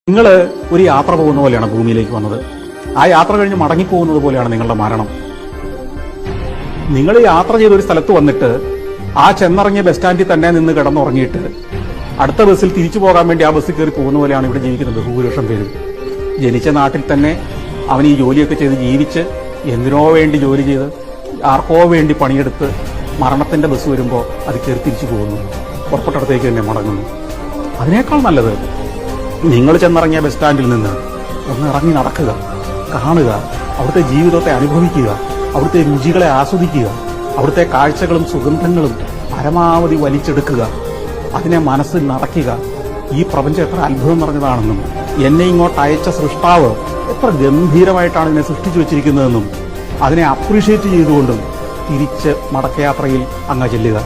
നിങ്ങൾ ഒരു യാത്ര പോകുന്ന പോലെയാണ് ഭൂമിയിലേക്ക് വന്നത്. ആ യാത്ര കഴിഞ്ഞ് മടങ്ങിപ്പോകുന്നത് പോലെയാണ് നിങ്ങളുടെ മരണം. നിങ്ങൾ യാത്ര ചെയ്ത ഒരു സ്ഥലത്ത് വന്നിട്ട് ആ ചെന്നിറങ്ങിയ ബസ് സ്റ്റാൻഡിൽ തന്നെ നിന്ന് കിടന്നുറങ്ങിയിട്ട് അടുത്ത ബസ്സിൽ തിരിച്ചു പോകാൻ വേണ്ടി ആ ബസ്സിൽ കയറി പോകുന്ന പോലെയാണ് ഇവിടെ ജീവിക്കുന്നത് ബഹുഭൂരിപക്ഷം പേരും. ജനിച്ച നാട്ടിൽ തന്നെ അവൻ ഈ ജോലിയൊക്കെ ചെയ്ത് ജീവിച്ച് എന്തിനോ വേണ്ടി ജോലി ചെയ്ത് ആർക്കോ വേണ്ടി പണിയെടുത്ത് മരണത്തിന്റെ ബസ് വരുമ്പോൾ അത് കയറി തിരിച്ചു പോകുന്നു, പുറപ്പെട്ടടത്തേക്ക് തന്നെ മടങ്ങുന്നു. അതിനേക്കാൾ നല്ലത് നിങ്ങൾ ചെന്നിറങ്ങിയ ബസ് സ്റ്റാൻഡിൽ നിന്ന് ഒന്ന് ഇറങ്ങി നടക്കുക, കാണുക, അവിടുത്തെ ജീവിതത്തെ അനുഭവിക്കുക, അവിടുത്തെ രുചികളെ ആസ്വദിക്കുക, അവിടുത്തെ കാഴ്ചകളും സുഗന്ധങ്ങളും പരമാവധി വലിച്ചെടുക്കുക, അതിനെ മനസ്സിൽ നടക്കുക. ഈ പ്രപഞ്ചം എത്ര അത്ഭുതം നിറഞ്ഞതാണെന്നും എന്നെ ഇങ്ങോട്ട് അയച്ച സൃഷ്ടാവ് എത്ര ഗംഭീരമായിട്ടാണ് ഇതിനെ സൃഷ്ടിച്ചു വെച്ചിരിക്കുന്നതെന്നും അതിനെ അപ്രീഷിയേറ്റ് ചെയ്തുകൊണ്ടും തിരിച്ച് മടക്കയാത്രയിൽ അങ്ങ് ചെല്ലുക.